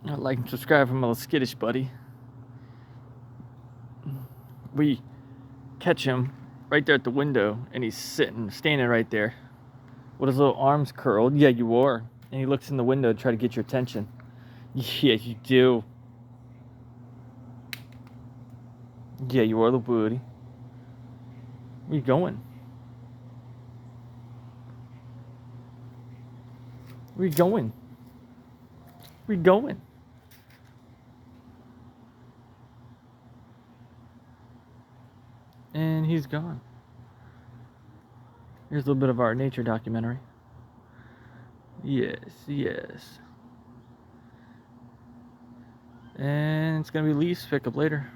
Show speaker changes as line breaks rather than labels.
Like and subscribe for my little skittish buddy. We catch him right there at the window, and he's standing right there with his little arms curled. Yeah, you are. And he looks in the window to try to get your attention. Yeah, you do. Yeah, you are, little buddy. Where you going? Where you going? Where you going? And he's gone. Here's a little bit of our nature documentary. Yes, yes. And it's gonna be Leaf's pickup later.